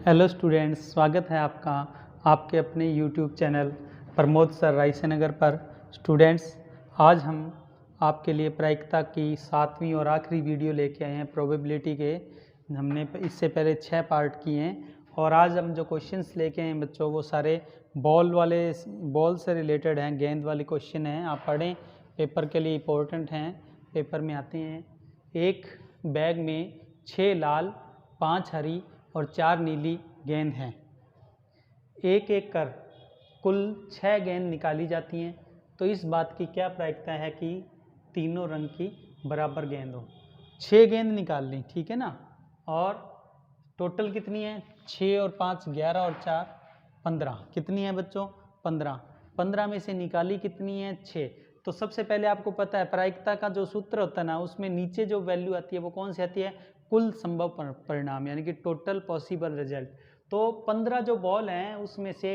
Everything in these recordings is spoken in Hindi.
हेलो स्टूडेंट्स, स्वागत है आपका आपके अपने यूट्यूब चैनल प्रमोद सर रायसेनगर पर। स्टूडेंट्स, आज हम आपके लिए प्रायिकता की 7वीं और आखिरी वीडियो लेके आए हैं प्रोबेबिलिटी के। हमने इससे पहले 6 पार्ट किए हैं और आज हम जो क्वेश्चंस लेके आए हैं बच्चों, वो सारे बॉल से रिलेटेड हैं, गेंद वाले क्वेश्चन हैं। आप पढ़ें, पेपर के लिए इम्पोर्टेंट हैं, पेपर में आते हैं। एक बैग में 6 लाल, 5 हरी और 4 नीली गेंद हैं। एक एक कर कुल 6 गेंद निकाली जाती हैं, तो इस बात की क्या प्रायिकता है कि तीनों रंग की बराबर गेंद हो। 6 गेंद निकाल ली, ठीक है ना। और टोटल कितनी है? 6 और 5 11 और 4 15। कितनी है बच्चों? 15। 15 में से निकाली कितनी है? 6। तो सबसे पहले आपको पता है प्रायिकता का जो सूत्र होता है ना, उसमें नीचे जो वैल्यू आती है वो कौन सी आती है? कुल संभव परिणाम, यानी कि टोटल पॉसिबल रिजल्ट। तो 15 जो बॉल हैं उसमें से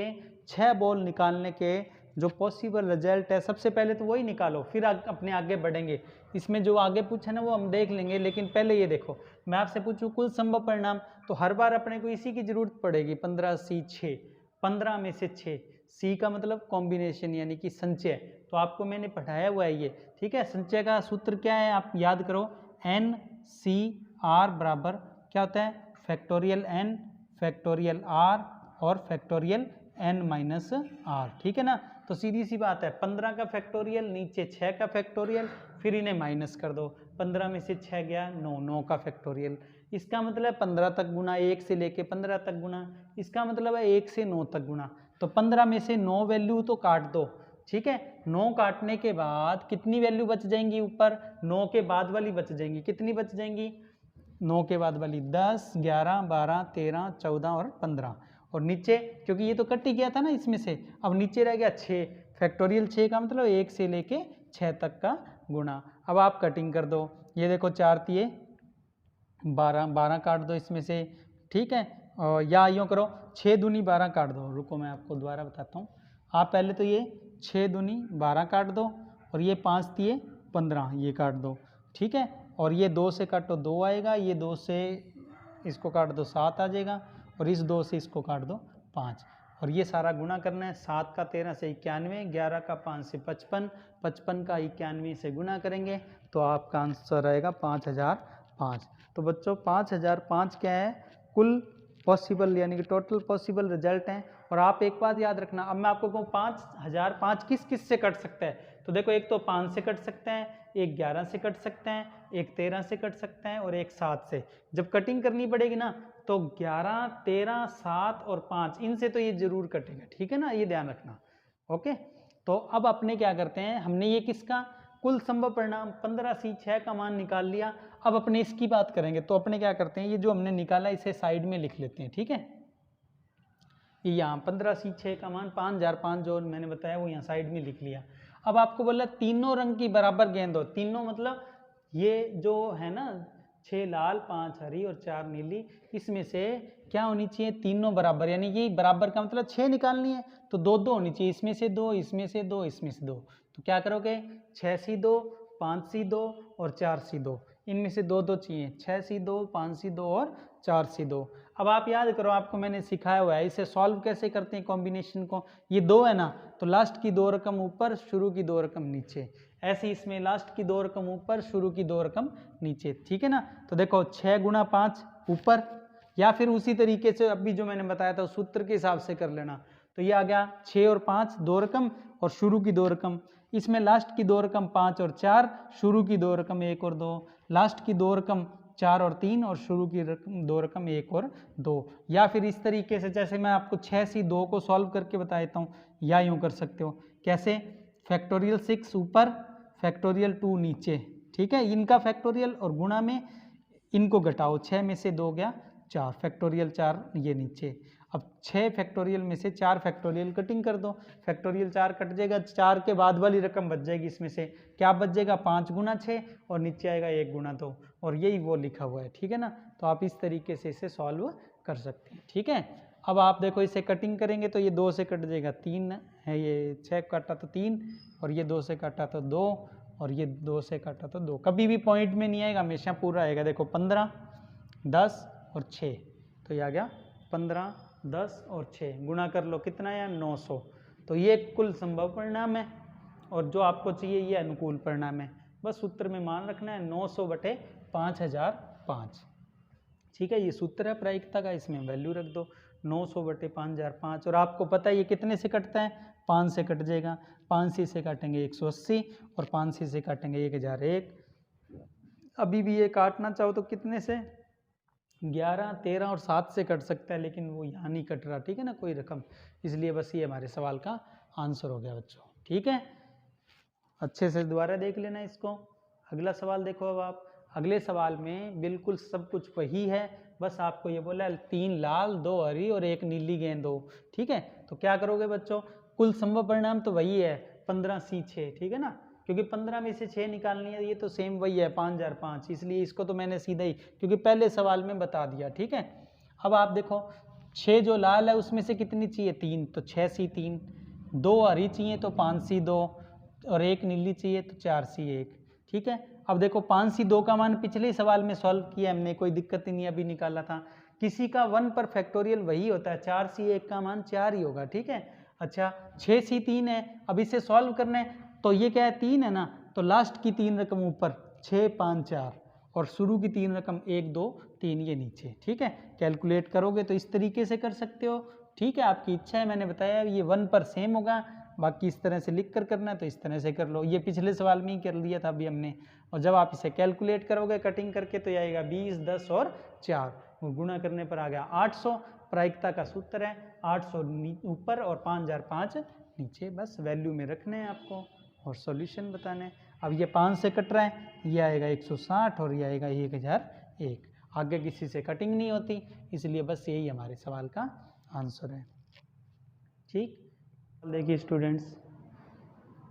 6 बॉल निकालने के जो पॉसिबल रिजल्ट है, सबसे पहले तो वही निकालो, फिर अपने आगे बढ़ेंगे। इसमें जो आगे पूछा ना वो हम देख लेंगे, लेकिन पहले ये देखो, मैं आपसे पूछूं कुल संभव परिणाम, तो हर बार अपने को इसी की जरूरत पड़ेगी। 15C 6, 15 में से 6, सी का मतलब कॉम्बिनेशन यानी कि संचय। तो आपको मैंने पढ़ाया हुआ है ये, ठीक है। संचय का सूत्र क्या है आप याद करो, NCR बराबर क्या होता है? फैक्टोरियल N फैक्टोरियल R और फैक्टोरियल N माइनस R, ठीक है ना। तो सीधी सी बात है, 15 का फैक्टोरियल नीचे 6 का फैक्टोरियल, फिर इन्हें माइनस कर दो। 15 में से 6 गया 9, 9 का फैक्टोरियल। इसका मतलब है 15 तक गुना, 1 से लेके 15 तक गुना, इसका मतलब है 1 से 9 तक गुना। तो 15 में से 9 वैल्यू तो काट दो, ठीक है। 9 काटने के बाद कितनी वैल्यू बच जाएंगी? ऊपर 9 के बाद वाली बच जाएंगी। कितनी बच जाएंगी? 9 के बाद वाली 10, 11, 12, 13, 14 और 15। और नीचे क्योंकि ये तो कट ही गया था ना इसमें से, अब नीचे रह गया 6। फैक्टोरियल 6 का मतलब 1 से लेके 6 तक का गुणा। अब आप कटिंग कर दो, ये देखो 4 तिये 12, 12 काट दो इसमें से, ठीक है। और या यूँ करो 6 दूनी 12 काट दो। रुको मैं आपको दोबारा बताता हूँ। आप पहले तो ये 6 दूनी 12 काट दो, और ये 5 तिये 15 ये काट दो, ठीक है। और ये 2 से काटो 2 आएगा, ये 2 से इसको काट दो 7 आ जाएगा, और इस 2 से इसको काट दो 5। और ये सारा गुणा करना है। 7 का 13 से 91, 11 का 5 से 55, 55 का 91 से गुणा करेंगे तो आपका आंसर आएगा 5005। तो बच्चों 5005 क्या है? कुल पॉसिबल यानी कि टोटल पॉसिबल रिजल्ट हैं। और आप एक बात याद रखना, अब मैं आपको कहूँ 5005 किस किस से कट सकता है, तो देखो एक तो 5 से कट सकते हैं, एक 11 से कट सकते हैं, एक 13 से कट सकते हैं और एक 7 से। जब कटिंग करनी पड़ेगी ना तो 11, 13, 7 और 5 इनसे तो ये जरूर कटेगा, ठीक है ना, ये ध्यान रखना। ओके, तो अब अपने क्या करते हैं, हमने ये किसका कुल संभव परिणाम 15C 6 का मान निकाल लिया। अब अपने इसकी बात करेंगे तो अपने क्या करते हैं, ये जो हमने निकाला इसे साइड में लिख लेते हैं, ठीक है। यहाँ 15C 6 का मान 5005 जो मैंने बताया वो यहाँ साइड में लिख लिया। अब आपको बोला तीनों रंग की बराबर गेंद हो। तीनों मतलब ये जो है ना 6 लाल, 5 हरी और 4 नीली, इसमें से क्या होनी चाहिए? तीनों बराबर, यानी कि बराबर का मतलब 6 निकालनी है तो 2-2 होनी चाहिए। इसमें से 2, इसमें से 2, इसमें से 2। तो क्या करोगे? 6C 2, 5C 2 और 4C 2। इनमें से 2-2 चाहिए। 6C 2, 5C 2 और 4C 2। अब आप याद करो, आपको मैंने सिखाया हुआ है इसे सॉल्व कैसे करते हैं कॉम्बिनेशन को। ये 2 है ना, तो लास्ट की 2 रकम ऊपर, शुरू की 2 रकम नीचे। ऐसे इसमें लास्ट की 2 रकम ऊपर, शुरू की 2 रकम नीचे, ठीक है ना। तो देखो 6 गुणा 5 ऊपर, या फिर उसी तरीके से अभी जो मैंने बताया था उस सूत्र के हिसाब से कर लेना। तो ये आ गया 6 और 5 2 रकम और शुरू की 2 रकम। इसमें लास्ट की 2 रकम 5 और 4, शुरू की 2 रकम 1 और 2, लास्ट की 2 रकम 4 और 3 और शुरू की 2 रकम 1 और 2। या फिर इस तरीके से जैसे मैं आपको 6C 2 को सॉल्व करके बता देता हूँ, या यूँ कर सकते हो। कैसे? फैक्टोरियल 6 ऊपर, फैक्टोरियल 2 नीचे, ठीक है। इनका फैक्टोरियल और गुणा में इनको घटाओ, 6 में से 2 गया 4, फैक्टोरियल 4 ये नीचे। अब 6 फैक्टोरियल में से 4 फैक्टोरियल कटिंग कर दो, फैक्टोरियल 4 कट जाएगा, 4 के बाद वाली रकम बच जाएगी। इसमें से क्या बच जाएगा? 5 गुना 6 और नीचे आएगा 1 गुना 2, और यही वो लिखा हुआ है, ठीक है ना। तो आप इस तरीके से इसे सॉल्व कर सकते हैं, ठीक है। अब आप देखो इसे कटिंग करेंगे तो ये 2 से कट जाएगा 3 है, ये 6 काटा तो 3, और ये 2 से काटा तो 2, और ये 2 से काटा तो 2। कभी भी पॉइंट में नहीं आएगा, हमेशा पूरा आएगा। देखो 15, 10 और 6, तो ये आ गया 15, 10 और 6 गुणा कर लो, कितना आया 900। तो ये कुल संभव परिणाम है और जो आपको चाहिए ये अनुकूल परिणाम है। बस सूत्र में मान रखना है 900 बटे 5005। ठीक है, ये सूत्र है प्रायिकता का, इसमें वैल्यू रख दो 900 बटे 5005। और आपको पता है ये कितने से कटता है, 5 से कट जाएगा। 5 से काटेंगे 180 और 5 से काटेंगे 1001। अभी भी ये काटना चाहो तो कितने से, 11, 13 और 7 से कट सकता है, लेकिन वो यहाँ नहीं कट रहा, ठीक है ना, कोई रकम, इसलिए बस ये हमारे सवाल का आंसर हो गया बच्चों। ठीक है, अच्छे से दोबारा देख लेना इसको। अगला सवाल देखो अब आप। अगले सवाल में बिल्कुल सब कुछ वही है, बस आपको ये बोला 3 लाल 2 हरी और 1 नीली गेंद हो। ठीक है, तो क्या करोगे बच्चों, कुल संभव परिणाम तो वही है 15C6, ठीक है ना, क्योंकि 15 में से 6 निकालनी है, ये तो सेम वही है 5005, इसलिए इसको तो मैंने सीधा ही क्योंकि पहले सवाल में बता दिया। ठीक है, अब आप देखो 6 जो लाल है उसमें से कितनी चाहिए, 3, तो 6C3, 2 हरी चाहिए तो 5C2 और 1 नीली चाहिए तो 4C1। ठीक है, अब देखो 5C2 का मान पिछले सवाल में सॉल्व किया हमने, कोई दिक्कत ही नहीं, अभी निकाला था। किसी का 1 पर फैक्टोरियल वही होता है, 4C1 का मान 4 ही होगा। ठीक है, अच्छा 6C3 है, अब इसे सॉल्व करना है तो ये क्या है 3 है ना, तो लास्ट की 3 रकम ऊपर 6, 5, 4 और शुरू की 3 रकम 1, 2, 3 ये नीचे। ठीक है, कैलकुलेट करोगे तो इस तरीके से कर सकते हो। ठीक है, आपकी इच्छा है, मैंने बताया ये 1 पर सेम होगा, बाकी इस तरह से लिख कर करना है तो इस तरह से कर लो। ये पिछले सवाल में ही कर लिया था अभी हमने, और जब आप इसे कैलकुलेट करोगे कटिंग करके तो ये आएगा 20, 10 और 4, गुणा करने पर आ गया 800। प्रायिकता का सूत्र है 800 ऊपर और 5005 नीचे, बस वैल्यू में रखने हैं आपको और सॉल्यूशन बताना है। अब ये 5 से कट रहा है, ये आएगा 160 और ये आएगा 1001। आगे किसी से कटिंग नहीं होती, इसलिए बस यही हमारे सवाल का आंसर है। ठीक, देखिए स्टूडेंट्स,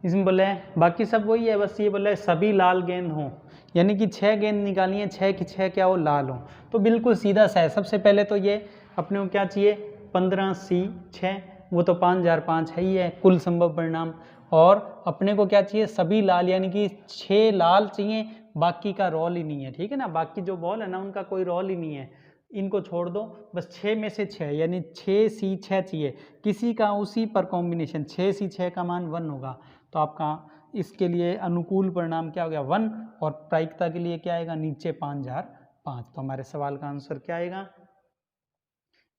इसमें बोला है बाकी सब वही है, बस ये बोला है सभी लाल गेंद हों, यानी कि 6 गेंद निकाली है, 6 की 6 क्या हो, लाल हो। तो बिल्कुल सीधा सा है। सबसे पहले तो ये अपने को क्या चाहिए, 15C6, वो तो 5005 है ही है कुल संभव परिणाम। और अपने को क्या चाहिए, सभी लाल, यानी कि 6 लाल चाहिए, बाकी का रोल ही नहीं है। ठीक है ना, बाकी जो बॉल है ना उनका कोई रोल ही नहीं है, इनको छोड़ दो, बस 6 में से 6 यानी 6C6 चाहिए। किसी का उसी पर कॉम्बिनेशन 6C6 का मान 1 होगा, तो आपका इसके लिए अनुकूल परिणाम क्या हो गया 1, और प्रायिकता के लिए क्या आएगा नीचे 5005। तो हमारे सवाल का आंसर क्या आएगा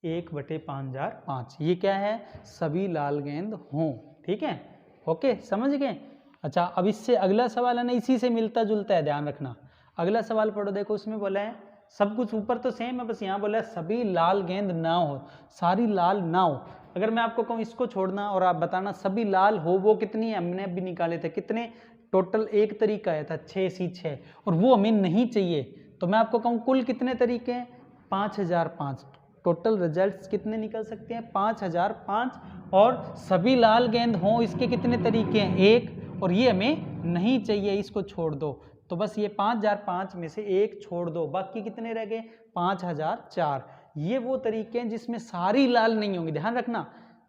1/5005। ये क्या है, सभी लाल गेंद हों। ठीक है, ओके, समझ गए। अच्छा, अब इससे अगला सवाल है ना, इसी से मिलता जुलता है, ध्यान रखना। अगला सवाल पढ़ो, देखो उसमें बोला है सब कुछ ऊपर तो सेम है, बस यहाँ बोला है सभी लाल गेंद ना हो, सारी लाल ना हो। अगर मैं आपको कहूँ इसको छोड़ना और आप बताना सभी लाल हो, वो कितनी है, हमने अभी निकाले थे कितने, टोटल एक तरीका आया था 6C6, और वो हमें नहीं चाहिए, तो मैं आपको कहूँ कुल कितने तरीके हैं, 5005। टोटल रिजल्ट्स कितने निकल सकते हैं, 5005, और सभी लाल गेंद हों इसके कितने तरीके हैं, 1, और ये हमें नहीं चाहिए, इसको छोड़ दो। तो बस ये 5005 में से 1 छोड़ दो, बाकी कितने रह गए 5004। ये वो तरीके हैं जिसमें सारी लाल नहीं होंगी, ध्यान रखना,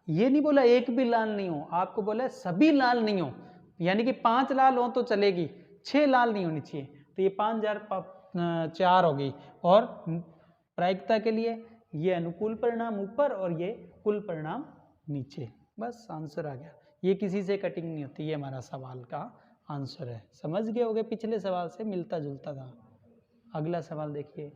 ये नहीं बोला एक भी लाल नहीं हो, आपको बोला सभी लाल नहीं हो, यानी कि 5 लाल हो तो चलेगी, 6 लाल नहीं होनी चाहिए। तो ये 5004 हो गई, और प्रायिकता के लिए ये अनुकूल परिणाम ऊपर और ये कुल परिणाम नीचे, बस आंसर आ गया। ये किसी से कटिंग नहीं होती, ये हमारा सवाल का आंसर है। समझ गए होगे, पिछले सवाल से मिलता जुलता था। अगला सवाल देखिए,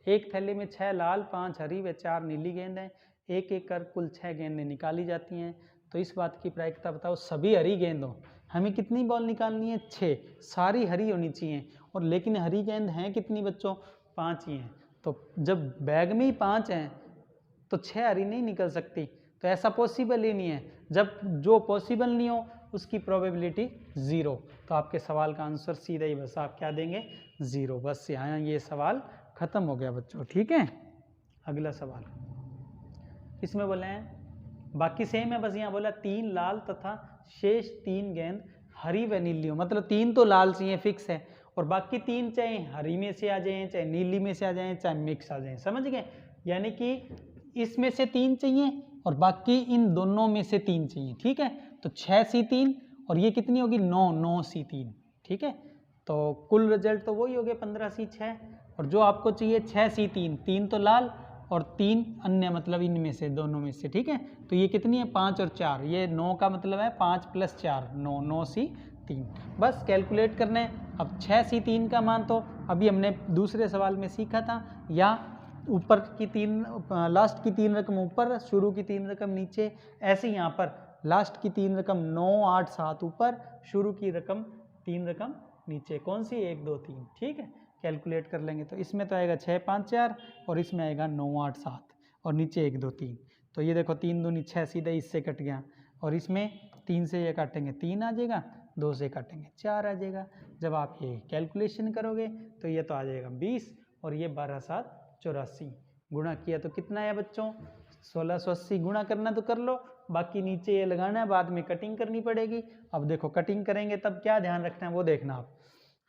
एक थैले में 6 लाल 5 हरी व 4 नीली गेंद हैं, एक एक कर कुल 6 गेंदें निकाली जाती हैं, तो इस बात की प्रायिकता बताओ सभी हरी गेंद हो। हमें कितनी बॉल निकालनी है, 6, सारी हरी होनी चाहिए, और लेकिन हरी गेंद हैं कितनी बच्चों, 5 ही हैं। तो जब बैग में ही 5 हैं तो 6 हरी नहीं निकल सकती, तो ऐसा पॉसिबल ही नहीं है। जब जो पॉसिबल नहीं हो उसकी प्रोबेबिलिटी 0, तो आपके सवाल का आंसर सीधा ही बस आप क्या देंगे 0। बस यहाँ ये सवाल खत्म हो गया बच्चों। ठीक है, अगला सवाल, इसमें बोले हैं बाकी सेम है, बस यहाँ बोला 3 लाल तथा शेष 3 गेंद हरी व नीली हो, मतलब 3 तो लाल चाहिए फिक्स है, और बाकी 3 चाहे हरी में से आ जाए, चाहे नीली में से आ जाए, चाहे मिक्स आ जाए। समझ गए, यानी कि इसमें से 3 चाहिए और बाकी इन दोनों में से 3 चाहिए। ठीक है, तो 6C3 और ये कितनी होगी 9C3। ठीक है, तो कुल रिजल्ट तो वही हो गया 15C6, और जो आपको चाहिए 6C3, 3 तो लाल और 3 अन्य, मतलब इनमें से दोनों में से, ठीक है। तो ये कितनी है 5 और 4, ये 9 का मतलब है 5 + 4 9, 9 सी 3, बस कैलकुलेट करने हैं। अब 6 सी 3 का मान तो अभी हमने दूसरे सवाल में सीखा था, या ऊपर की 3, लास्ट की 3 रकम ऊपर, शुरू की 3 रकम नीचे, ऐसे यहाँ पर लास्ट की 3 रकम 9 8 7 ऊपर, शुरू की रकम 3 रकम नीचे, कौन सी 1 2 3, ठीक है। कैलकुलेट कर लेंगे तो इसमें तो आएगा 6 5 4 और इसमें आएगा 9 8 7 और नीचे 1 2 3। तो ये देखो 3 दूनी 6 सीधा इससे कट गया, और इसमें 3 से ये काटेंगे 3 आ जाएगा, 2 से काटेंगे 4 आ जाएगा। जब आप ये कैलकुलेशन करोगे तो ये तो आ जाएगा 20, और ये 12 7 84, गुणा किया तो कितना है बच्चों 1680। गुणा करना तो कर लो, बाकी नीचे ये लगाना है, बाद में कटिंग करनी पड़ेगी। अब देखो कटिंग करेंगे तब क्या ध्यान रखना है वो देखना आप।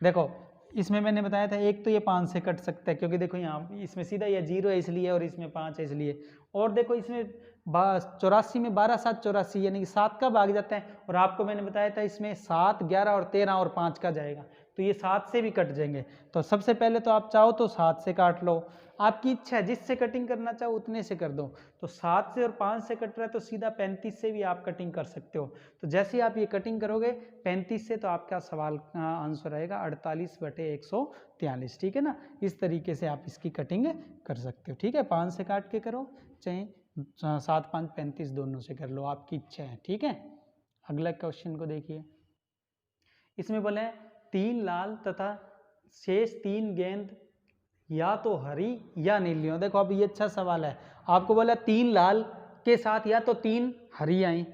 देखो इसमें मैंने बताया था एक तो ये 5 से कट सकता है, क्योंकि देखो यहाँ इसमें सीधा ये 0 है इसलिए, और इसमें 5 है इसलिए। और देखो इसमें 84 में 12 7 84, यानी कि 7 का भाग जाता है, और आपको मैंने बताया था इसमें 7 11 और 13 और 5 का जाएगा, तो ये 7 से भी कट जाएंगे। तो सबसे पहले तो आप चाहो तो 7 से काट लो, आपकी इच्छा है जिससे कटिंग करना चाहो उतने से कर दो। तो 7 से और 5 से कट रहा है तो सीधा 35 से भी आप कटिंग कर सकते हो। तो जैसे ही आप ये कटिंग करोगे 35 से, तो आपका सवाल का आंसर आएगा 48/143, ठीक है ना। इस तरीके से आप इसकी कटिंग कर सकते हो, ठीक है। 5 से काट के करो, चाहे 7 5 35 दोनों से कर लो, आपकी इच्छा है, ठीक है। अगला क्वेश्चन को देखिए, इसमें बोले 3 लाल तथा शेष 3 गेंद या तो हरी या नीली हो। देखो अब ये अच्छा सवाल है, आपको बोला 3 लाल के साथ या तो 3 हरी आए,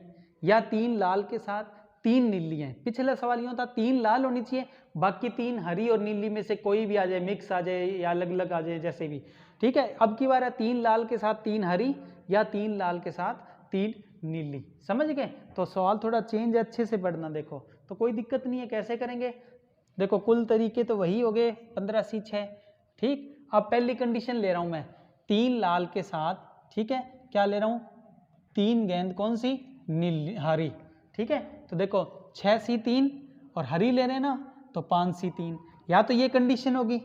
या 3 लाल के साथ 3 नीली आए। पिछला सवाल यूँ था 3 लाल होनी चाहिए, बाकी 3 हरी और नीली में से कोई भी आ जाए, मिक्स आ जाए या अलग अलग आ जाए, जैसे भी, ठीक है। अब की बार है 3 लाल के साथ 3 हरी या 3 लाल के साथ 3 नीली, समझ गए। तो सवाल थोड़ा चेंज है, अच्छे से पढ़ना। देखो तो कोई दिक्कत नहीं है, कैसे करेंगे। देखो कुल तरीके तो वही हो गए 15 सी 6, ठीक। अब पहली कंडीशन ले रहा हूं मैं 3 लाल के साथ, ठीक है, क्या ले रहा हूं 3 गेंद, कौन सी नीली हरी, ठीक है। तो देखो 6 सी 3 और हरी ले रहे हैं ना, तो 5 सी 3, या तो ये कंडीशन होगी,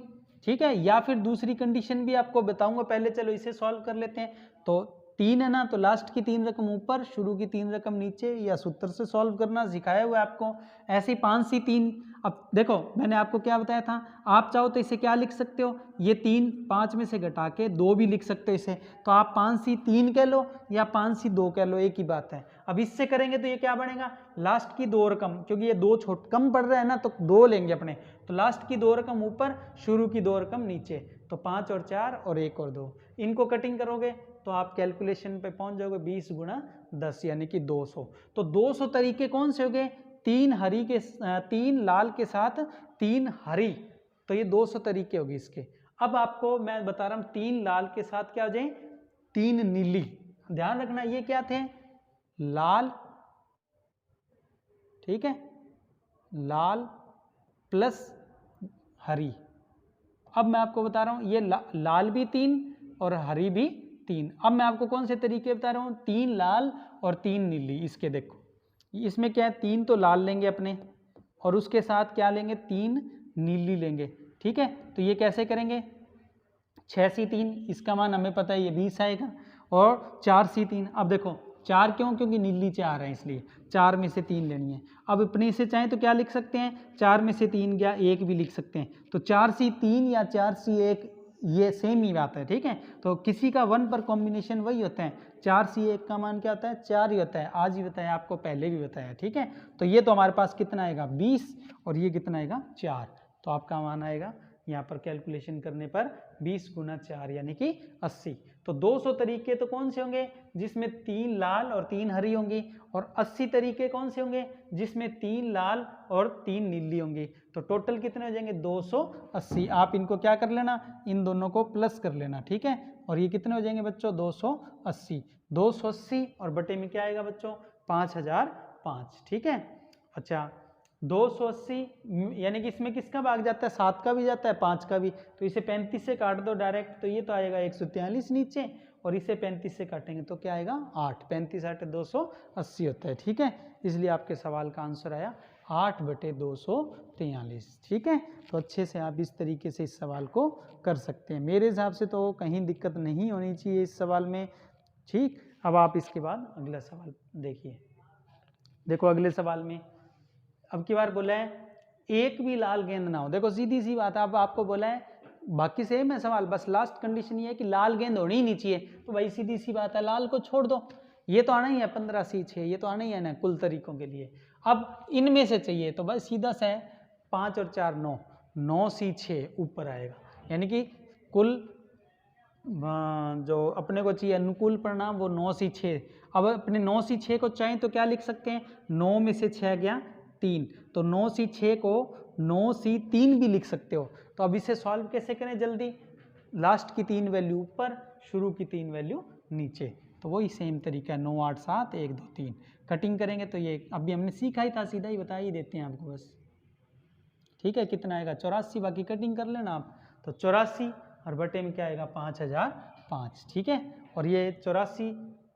ठीक है, या फिर दूसरी कंडीशन भी आपको बताऊंगा, पहले चलो इसे सॉल्व कर लेते हैं। तो 3 है ना, तो लास्ट की 3 रकम ऊपर, शुरू की 3 रकम नीचे, या सूत्र से सॉल्व करना सिखाया हुआ है आपको। ऐसे ही 5 सी 3, अब देखो मैंने आपको क्या बताया था, आप चाहो तो इसे क्या लिख सकते हो, ये 3 5 में से घटा के 2 भी लिख सकते हो इसे, तो आप 5 सी 3 कह लो या 5 सी 2 कह लो, एक ही बात है। अब इससे करेंगे तो ये क्या बनेगा, लास्ट की 2 रकम, क्योंकि ये 2 कम पड़ रहा है ना, तो 2 लेंगे अपने, तो लास्ट की 2 रकम ऊपर, शुरू की 2 रकम नीचे, तो 5 और 4 और 1 और 2, इनको कटिंग करोगे तो आप कैलकुलेशन पे पहुंच जाओगे 20 × 10 यानी कि 200। तो 200 तरीके कौन से हो गए, 3 लाल के साथ 3 हरी, तो ये 200 तरीके होगी इसके। अब आपको मैं बता रहा हूं 3 लाल के साथ क्या हो जाए 3 नीली, ध्यान रखना ये क्या थे, लाल, ठीक है, लाल प्लस हरी। अब मैं आपको बता रहा हूं ये लाल भी 3 और हरी भी 3। अब मैं आपको कौन से तरीके बता रहा हूं, 3 लाल और 3 नीली। इसके देखो इसमें क्या है, 3 तो लाल लेंगे अपने, और उसके साथ क्या लेंगे 3 नीली लेंगे, ठीक है। तो ये कैसे करेंगे, 6 सी 3, इसका मान हमें पता है ये 20 आएगा, और 4 सी 3। अब देखो 4 क्यों, क्योंकि नीली 4 है इसलिए 4 में से 3 लेनी है। अब अपने से चाहें तो क्या लिख सकते हैं, 4 में से 3 गया 1 भी लिख सकते हैं, तो 4 सी 3 या 4 सी 1 ये सेम ही बात है, ठीक है। तो किसी का 1 पर कॉम्बिनेशन वही होता है, 4 सी 1 का मान क्या होता है 4 ही होता है, आज ही बताया आपको, पहले भी बताया, ठीक है। तो ये तो हमारे पास कितना आएगा 20, और ये कितना आएगा 4, तो आपका मान आएगा यहाँ पर कैलकुलेशन करने पर 20 × 4 यानी कि 80। तो 200 तरीके तो कौन से होंगे जिसमें 3 लाल और 3 हरी होंगी, और 80 तरीके कौन से होंगे जिसमें 3 लाल और 3 नीली होंगी। तो टोटल कितने हो जाएंगे 280। आप इनको क्या कर लेना, इन दोनों को प्लस कर लेना, ठीक है। और ये कितने हो जाएंगे बच्चों 280, 280 और बटे में क्या आएगा बच्चों 5005, ठीक है। अच्छा 280 यानी कि इसमें किसका भाग जाता है, 7 का भी जाता है 5 का भी, तो इसे 35 से काट दो डायरेक्ट, तो ये तो आएगा 143 नीचे, और इसे 35 से काटेंगे तो क्या आएगा 8, 35 8 280 होता है, ठीक है। इसलिए आपके सवाल का आंसर आया 8/243। ठीक है, तो अच्छे से आप इस तरीके से इस सवाल को कर सकते हैं। मेरे हिसाब से तो कहीं दिक्कत नहीं होनी चाहिए इस सवाल में। ठीक, अब आप इसके बाद अगला सवाल देखिए। देखो अगले सवाल में अब की बार बोला है एक भी लाल गेंद ना हो। देखो सीधी सी बात है, अब आपको बोला है बाकी सेम है सवाल, बस लास्ट कंडीशन ये है कि लाल गेंद होनी ही नहीं चाहिए। तो भाई सीधी सी बात है, लाल को छोड़ दो, ये तो आना ही है 15C6, ये तो आना ही है ना कुल तरीकों के लिए। अब इनमें से चाहिए तो बस सीधा सा है 5 और 4 9, 9C6 ऊपर आएगा, यानी कि कुल जो अपने को चाहिए अनुकूल परिणाम वो 9C6। अब अपने 9C6 को चाहें तो क्या लिख सकते हैं, 9 में से 6 गया 3, तो 9C6 को 9C3 भी लिख सकते हो। तो अब इसे सॉल्व कैसे करें जल्दी, लास्ट की 3 वैल्यू ऊपर, शुरू की 3 वैल्यू नीचे, तो वही सेम तरीका है 9 8 7 1 2 3। कटिंग करेंगे तो ये अभी हमने सीखा ही था, सीधा ही बता ही देते हैं आपको बस। ठीक है, कितना आएगा 84, बाकी कटिंग कर लेना आप। तो 84 और बटे में क्या आएगा 5005। ठीक है, और ये 84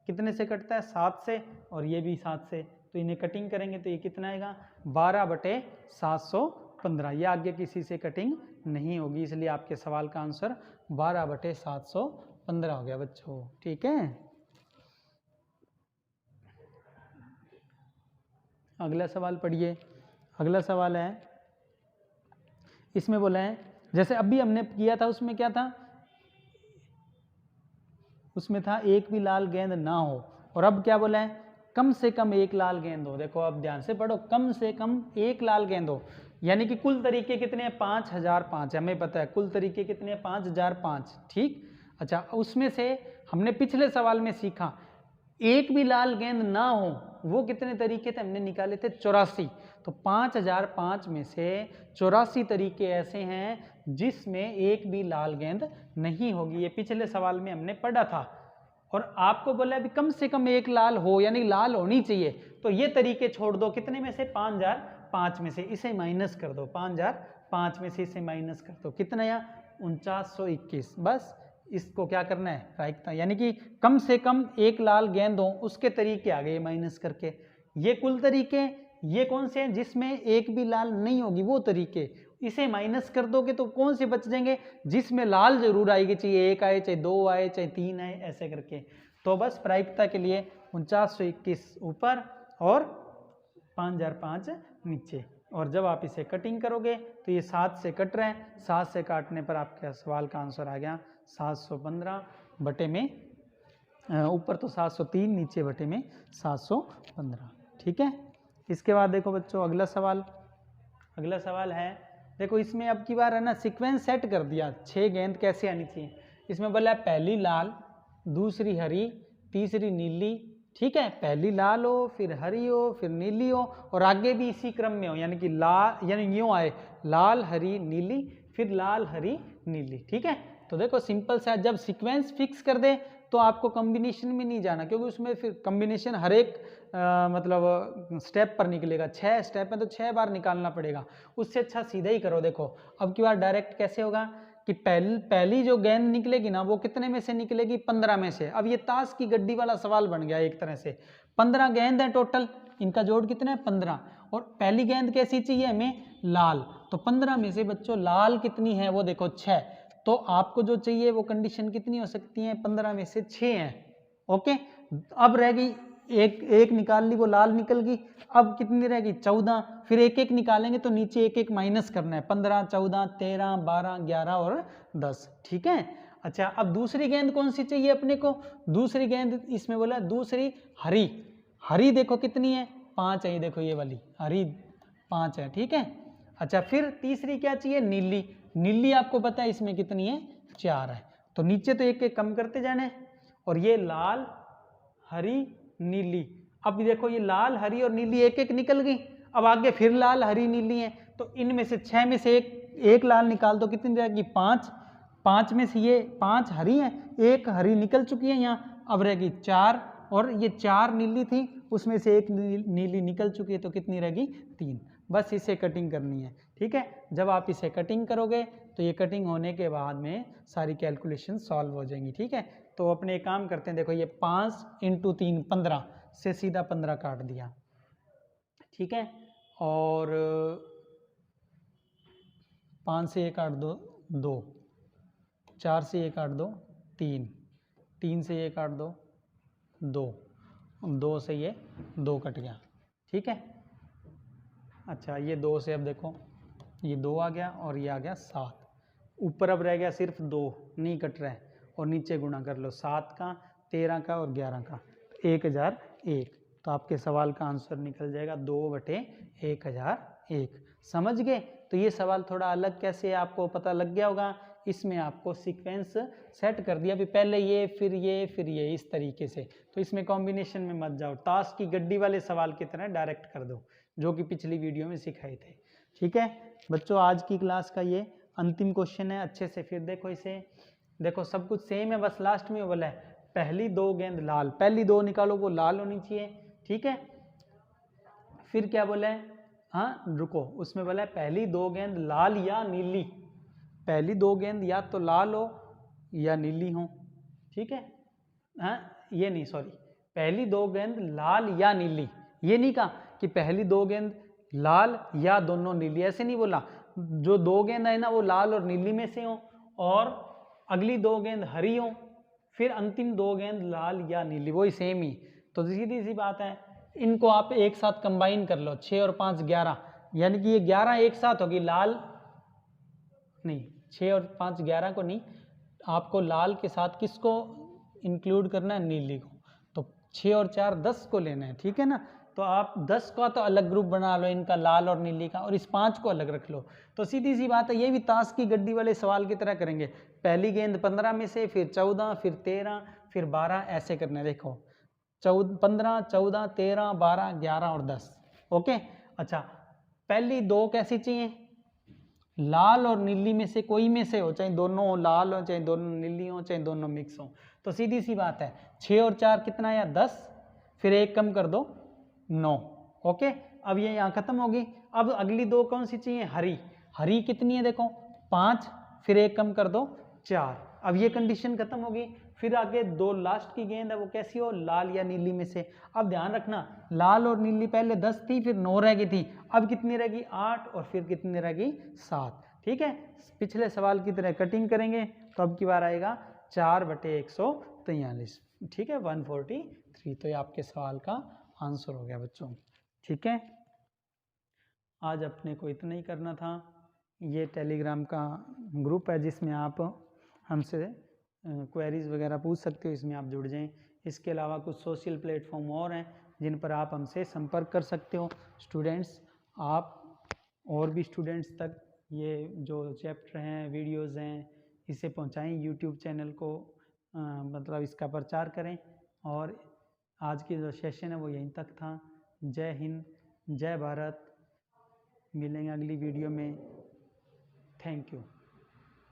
कितने से कटता है 7 से, और ये भी 7 से, तो इन्हें कटिंग करेंगे तो ये कितना आएगा 12/715। ये आगे किसी से कटिंग नहीं होगी, इसलिए आपके सवाल का आंसर 12/715 हो गया बच्चों। ठीक है, अगला सवाल पढ़िए। अगला सवाल है, इसमें बोला है जैसे अभी हमने किया था उसमें क्या था, उसमें था एक भी लाल गेंद ना हो, और अब क्या बोला है कम से कम एक लाल गेंद हो। देखो अब ध्यान से पढ़ो, कम से कम एक लाल गेंद हो, यानी कि कुल तरीके कितने हैं 5005, हमें पता है कुल तरीके कितने हैं 5005। ठीक, अच्छा उसमें से हमने पिछले सवाल में सीखा एक भी लाल गेंद ना हो, वो कितने तरीके थे हमने निकाले थे 84। तो 5005 में से 84 तरीके ऐसे हैं जिसमें एक भी लाल गेंद नहीं होगी, ये पिछले सवाल में हमने पढ़ा था। और आपको बोला अभी कम से कम एक लाल हो, यानी लाल होनी चाहिए, तो ये तरीके छोड़ दो, कितने में से 5005 में से, इसे माइनस कर दो, 5005 में से इसे माइनस कर दो, कितना या 4921। बस इसको क्या करना है प्रायिकता, यानी कि कम से कम एक लाल गेंद हो उसके तरीके आ गए माइनस करके। ये कुल तरीके, ये कौन से हैं जिसमें एक भी लाल नहीं होगी वो तरीके, इसे माइनस कर दोगे तो कौन से बच जाएंगे जिसमें लाल जरूर आएगी, चाहिए एक आए चाहे 2 आए चाहे 3 आए ऐसे करके। तो बस प्रायिकता के लिए 4921 ऊपर और 5005 नीचे, और जब आप इसे कटिंग करोगे तो ये 7 से कट रहे हैं, 7 से काटने पर आपके सवाल का आंसर आ गया 715 बटे में ऊपर तो 703, नीचे बटे में 715। ठीक है, इसके बाद देखो बच्चों अगला सवाल। अगला सवाल है, देखो इसमें अब की बार है ना सीक्वेंस सेट कर दिया, 6 गेंद कैसे आनी चाहिए। इसमें बोला है पहली लाल, दूसरी हरी, तीसरी नीली। ठीक है, पहली लाल हो, फिर हरी हो, फिर नीली हो, और आगे भी इसी क्रम में हो, यानी कि लाल, यानी यूँ आए लाल हरी नीली, फिर लाल हरी नीली। ठीक है, तो देखो सिंपल सा, जब सीक्वेंस फिक्स कर दे तो आपको कॉम्बिनेशन में नहीं जाना, क्योंकि उसमें फिर कॉम्बिनेशन हर एक मतलब स्टेप पर निकलेगा, 6 स्टेप में तो 6 बार निकालना पड़ेगा, उससे अच्छा सीधा ही करो। देखो अब की बार डायरेक्ट कैसे होगा कि पहली जो गेंद निकलेगी ना वो कितने में से निकलेगी 15 में से। अब ये ताश की गड्डी वाला सवाल बन गया एक तरह से, 15 गेंद है टोटल, इनका जोड़ कितना है 15, और पहली गेंद कैसी चाहिए हमें लाल, तो 15 में से बच्चों लाल कितनी है वो देखो 6, तो आपको जो चाहिए वो कंडीशन कितनी हो सकती है 15 में से 6 है। ओके, अब रह गई एक निकाल ली वो लाल निकल गई, अब कितनी रहेगी 14, फिर एक एक निकालेंगे तो नीचे एक एक माइनस करना है, 15 14 13 12 11 और 10। ठीक है, अच्छा अब दूसरी गेंद कौन सी चाहिए अपने को, दूसरी गेंद इसमें बोला दूसरी हरी, हरी देखो कितनी है 5 है, ये देखो ये वाली हरी 5 है। ठीक है, अच्छा फिर तीसरी क्या चाहिए नीली, नीली आपको पता है इसमें कितनी है 4 है, तो नीचे तो एक एक कम करते जाने, और ये लाल हरी नीली। अब देखो ये लाल हरी और नीली एक एक निकल गई, अब आगे फिर लाल हरी नीली है, तो इनमें से 6 में से एक लाल निकाल दो, कितनी रहेगी 5, 5 में से ये 5 हरी है, एक हरी निकल चुकी है यहाँ, अब रहेगी 4, और ये 4 नीली थी उसमें से एक नीली निकल चुकी है, तो कितनी रहेगी 3। बस इसे कटिंग करनी है। ठीक है, जब आप इसे कटिंग करोगे तो ये कटिंग होने के बाद में सारी कैलकुलेशन सॉल्व हो जाएंगी। ठीक है, तो अपने एक काम करते हैं, देखो ये 5 × 3 15 से सीधा 15 काट दिया। ठीक है, और 5 से ये काट दो 2, 4 से ये काट दो 3, 3 से ये काट दो 2, 2 से ये 2 कट गया, ठीक है। अच्छा ये 2 से अब देखो ये 2 आ गया और ये आ गया 7, ऊपर अब रह गया सिर्फ 2 नहीं कट रहा है, और नीचे गुणा कर लो 7 का 13 का और 11 का, 1001। तो आपके सवाल का आंसर निकल जाएगा 2/1001। समझ गए? तो ये सवाल थोड़ा अलग कैसे है आपको पता लग गया होगा। इसमें आपको सीक्वेंस सेट कर दिया, भी पहले ये फिर ये फिर ये, इस तरीके से। तो इसमें कॉम्बिनेशन में मत जाओ, ताश की गड्डी वाले सवाल की तरह डायरेक्ट कर दो, जो कि पिछली वीडियो में सिखाए थे। ठीक है बच्चों, आज की क्लास का ये अंतिम क्वेश्चन है। अच्छे से फिर देखो इसे, देखो सब कुछ सेम है, बस लास्ट में बोला है पहली 2 गेंद लाल, पहली 2 निकालो वो लाल होनी चाहिए, ठीक है। फिर क्या बोला है, हाँ रुको, उसमें बोला है पहली 2 गेंद लाल या नीली, पहली 2 गेंद या तो लाल हो या नीली हो, ठीक है। हाँ ये नहीं, सॉरी, पहली 2 गेंद लाल या नीली, ये नहीं कहा कि पहली 2 गेंद लाल या दोनों नीली, ऐसे नहीं बोला। जो 2 गेंद है ना वो लाल और नीली में से हो, और अगली 2 गेंद हरी हो, फिर अंतिम 2 गेंद लाल या नीली, वही सेम ही। तो सीधी सी बात है, इनको आप एक साथ कंबाइन कर लो, 6 और 5 11, यानी कि ये 11 एक साथ होगी, लाल नहीं, 6 और 5 11 को नहीं, आपको लाल के साथ किसको इंक्लूड करना है, नीली को। तो 6 और 4 10 को लेना है, ठीक है ना। तो आप 10 का तो अलग ग्रुप बना लो इनका, लाल और नीली का, और इस 5 को अलग रख लो। तो सीधी सी बात है, ये भी ताश की गड्डी वाले सवाल की तरह करेंगे। पहली गेंद 15 में से, फिर 14, फिर 13, फिर 12, ऐसे करना है। देखो 15, 14, 13, 12, 11 और 10, ओके। अच्छा पहली 2 कैसी चाहिए, लाल और नीली में से कोई में से हो, चाहे दोनों लाल हो, चाहे दोनों नीली हो, चाहे दोनों मिक्स हो। तो सीधी सी बात है, 6 और 4 कितना है, 10, फिर 1 कम कर दो 9, ओके। अब ये यहाँ खत्म होगी। अब अगली 2 कौन सी चाहिए, हरी, हरी कितनी है देखो 5, फिर 1 कम कर दो 4। अब ये कंडीशन खत्म होगी। फिर आगे 2 लास्ट की गेंद है, वो कैसी हो, लाल या नीली में से। अब ध्यान रखना, लाल और नीली पहले 10 थी, फिर 9 रह गई थी, अब कितनी रहेगी 8, और फिर कितनी रहेगी 7, ठीक है। पिछले सवाल की तरह कटिंग करेंगे, तो अब की बार आएगा 4/143, ठीक है, 143। तो ये आपके सवाल का आंसर हो गया बच्चों, ठीक है। आज अपने को इतना ही करना था। ये टेलीग्राम का ग्रुप है जिसमें आप हमसे क्वेरीज वगैरह पूछ सकते हो, इसमें आप जुड़ जाएं। इसके अलावा कुछ सोशल प्लेटफॉर्म और हैं जिन पर आप हमसे संपर्क कर सकते हो। स्टूडेंट्स, आप और भी स्टूडेंट्स तक ये जो चैप्टर हैं, वीडियोज़ हैं, इसे पहुंचाएं। यूट्यूब चैनल को मतलब इसका प्रचार करें। और आज की जो सेशन है वो यहीं तक था। जय हिंद, जय भारत। मिलेंगे अगली वीडियो में। Thank you.